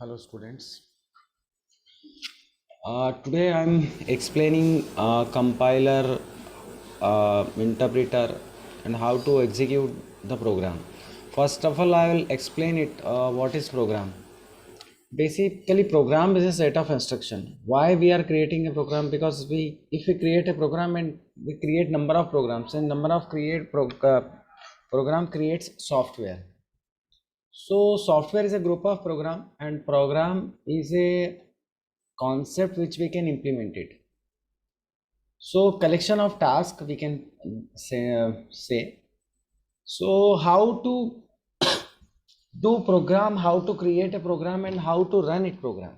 Hello students. Today I'm explaining compiler, interpreter and how to execute the program. First of all, I will explain it what is program. Basically, program is a set of instruction. Why we are creating a program? Because if we create a program and we create number of programs and number of program creates software. So software is a group of program and program is a concept which we can implement it. So collection of tasks we can say. So how to do program, how to create a program and how to run it program.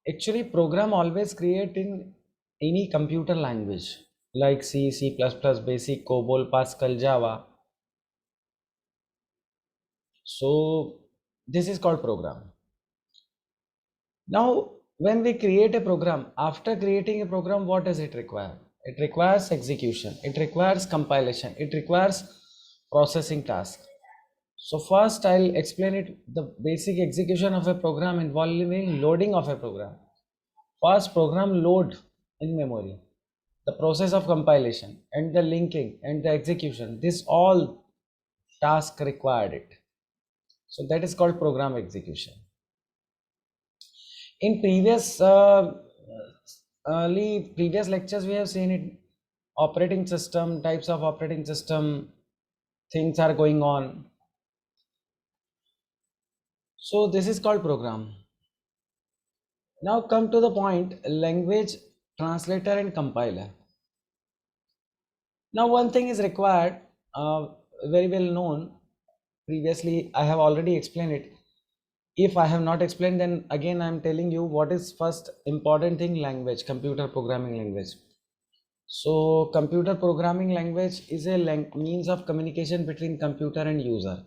Actually program always create in any computer language like C, C++, Basic, COBOL, Pascal, Java. So this is called program. Now, when we create a program, after creating a program, what does it require? It requires execution, it requires compilation, it requires processing task. So first I'll explain it the basic execution of a program involving loading of a program. First program load in memory, the process of compilation and the linking and the execution, this all task required it. So that is called program execution. In previous lectures we have seen it operating system, types of operating system, things are going on. So this is called program. Now come to the point, language translator and compiler. Now one thing is required, very well known, previously I have already explained it. If I have not explained, then again I am telling you what is first important thing, language, computer programming language. So computer programming language is a means of communication between computer and user.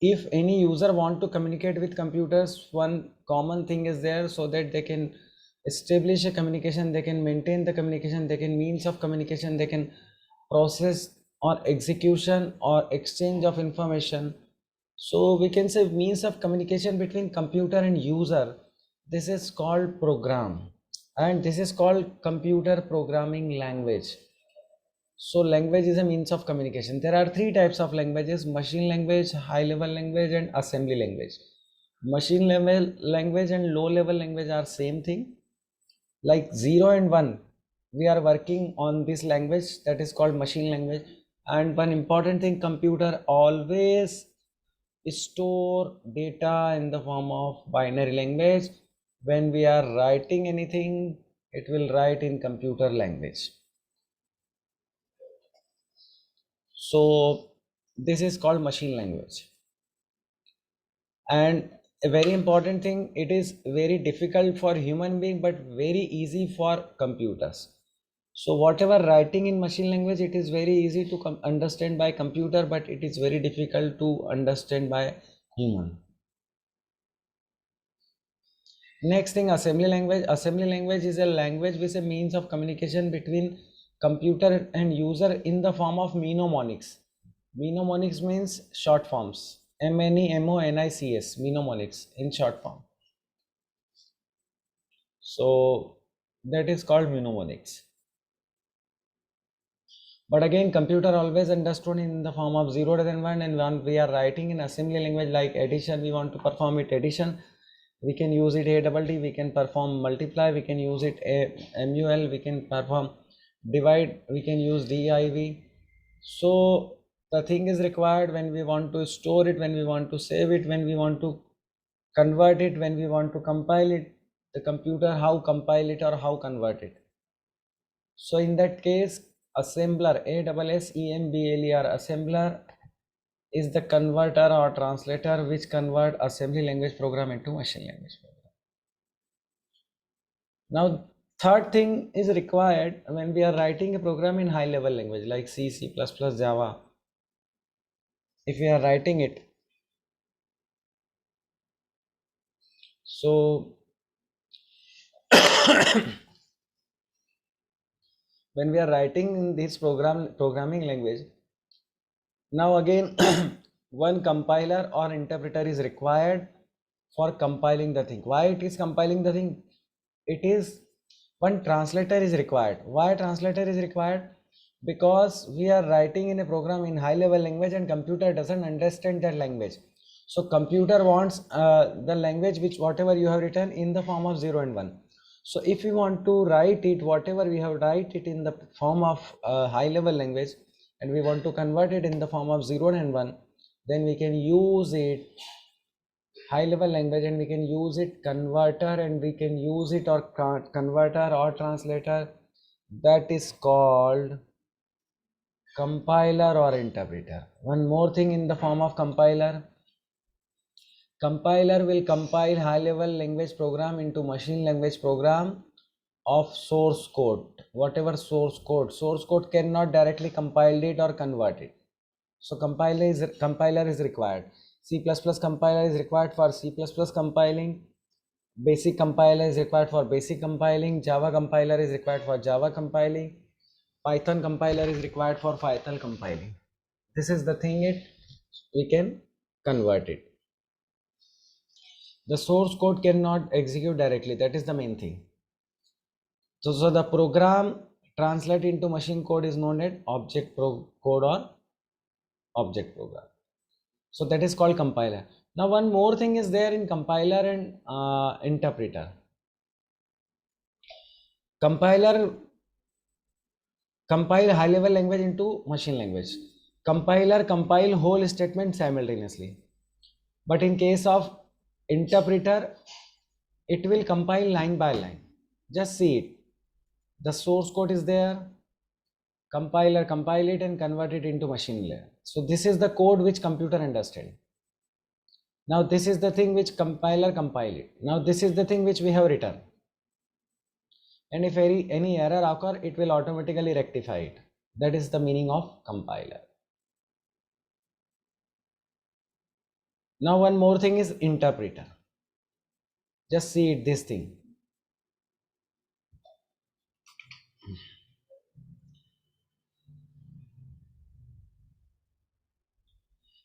If any user want to communicate with computers, one common thing is there so that they can establish a communication, they can maintain the communication, they can means of communication, they can process or execution or exchange of information. So we can say means of communication between computer and user. This is called program and this is called computer programming language. So language is a means of communication. There are three types of languages: machine language, high level language and assembly language. Machine level language and low level language are same thing. Like 0 and 1, we are working on this language that is called machine language. And one important thing, computer always store data in the form of binary language. When we are writing anything, it will write in computer language. So this is called machine language. And a very important thing, it is very difficult for human being but very easy for computers. So whatever writing in machine language, it is very easy to understand by computer, but it is very difficult to understand by human. Next thing, assembly language. Assembly language is a language with a means of communication between computer and user in the form of mnemonics. Mnemonics means short forms. Mnemonics, mnemonics in short form. So that is called mnemonics. But again, computer always understood in the form of 0 and 1, and when we are writing in assembly language like addition, we want to perform it addition, we can use it ADD, we can perform multiply, we can use it MUL, we can perform divide, we can use div. So the thing is required when we want to store it, when we want to save it, when we want to convert it, when we want to compile it, the computer how compile it or how convert it. So in that case, assembler, ASSEMBLER, assembler is the converter or translator which convert assembly language program into machine language program. Now third thing is required when we are writing a program in high level language like C, C++, Java. If we are writing it, so when we are writing in this programming language, now again one compiler or interpreter is required for compiling the thing. Why it is compiling the thing? It is one translator is required. Why translator is required? Because we are writing in a program in high level language and computer doesn't understand that language. So computer wants the language which whatever you have written in the form of 0 and 1. So if we want to write it, whatever we have write it in the form of high level language, and we want to convert it in the form of 0 and 1, then we can use it high level language, and we can use it converter, and we can use it or converter or translator, that is called compiler or interpreter. One more thing in the form of compiler. Compiler will compile high level language program into machine language program of source code. Whatever source code cannot directly compile it or convert it. So compiler is required. C++ compiler is required for C++ compiling. Basic compiler is required for basic compiling. Java compiler is required for Java compiling. Python compiler is required for Python compiling. This is the thing we can convert it. The source code cannot execute directly. That is the main thing. So the program translate into machine code is known as object code or object program. So that is called compiler. Now one more thing is there in compiler and interpreter. Compiler compile high level language into machine language. Compiler compile whole statement simultaneously. But in case of interpreter, it will compile line by line. Just see it. The source code is there. Compiler compile it and convert it into machine layer. So this is the code which computer understand. Now this is the thing which compiler compile it. Now this is the thing which we have written. And if any error occur, it will automatically rectify it. That is the meaning of compiler. Now one more thing is interpreter. Just see it, this thing.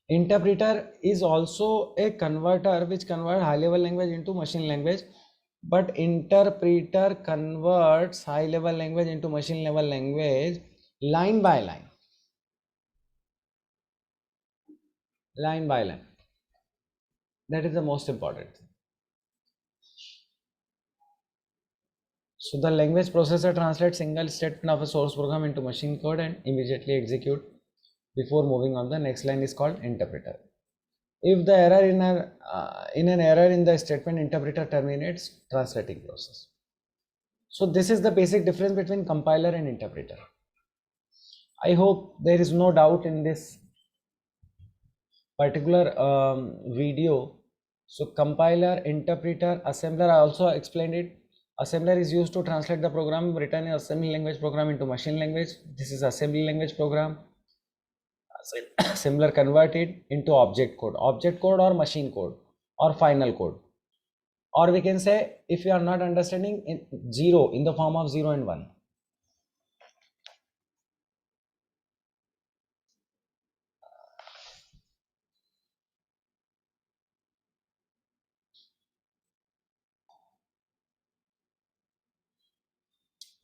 Interpreter is also a converter which convert high level language into machine language, but interpreter converts high level language into machine level language line by line. Line by line. That is the most important thing. So the language processor translates single statement of a source program into machine code and immediately execute before moving on. The next line is called interpreter. If the error in an error in the statement, interpreter terminates translating process. So this is the basic difference between compiler and interpreter. I hope there is no doubt in this particular video. So compiler, interpreter, assembler, I also explained it. Assembler is used to translate the program written in assembly language program into machine language. This is assembly language program. Assembler converted into object code or machine code or final code. Or we can say, if you are not understanding, in 0 in the form of 0 and 1.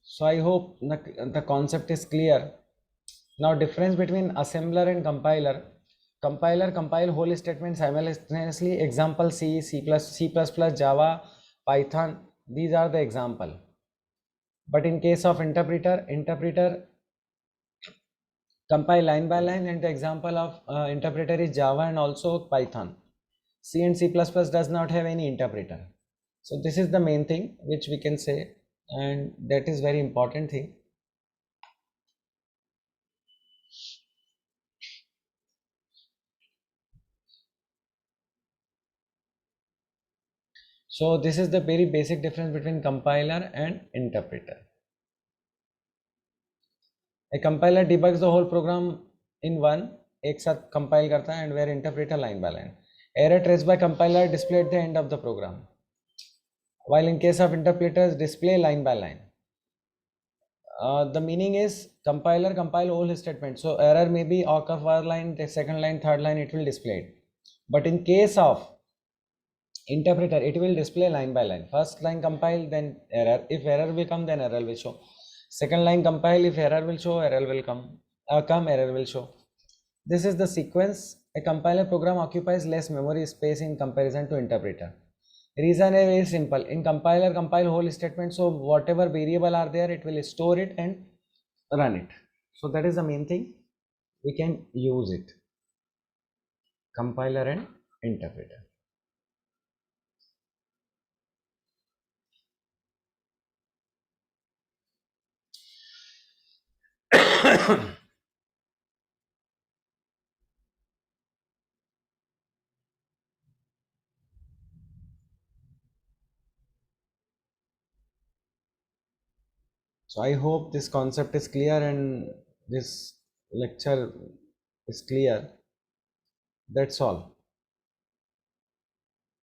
So I hope the concept is clear. Now difference between assembler and compiler. Compiler compile whole statement simultaneously. Example C, C++, Java, Python. These are the example. But in case of interpreter compile line by line, and the example of interpreter is Java and also Python. C and C++ does not have any interpreter. So this is the main thing which we can say, and that is very important thing. So this is the very basic difference between compiler and interpreter. A compiler debugs the whole program in one, एक साथ compile करता है, and where interpreter line by line. Error traced by compiler display at the end of the program, while in case of interpreters display line by line. The meaning is compiler compile all statement. So error may be occur first line, the second line, third line, it will display it. But in case of interpreter, it will display line by line. First line compile, then error. If error will come, then error will show. Second line compile, if error will show, error will come. Error will show. This is the sequence. A compiler program occupies less memory space in comparison to interpreter. Reason is very simple. In compiler, compile whole statement. So whatever variable are there, it will store it and run it. So that is the main thing. We can use it. Compiler and interpreter. So I hope this concept is clear and this lecture is clear. That's all.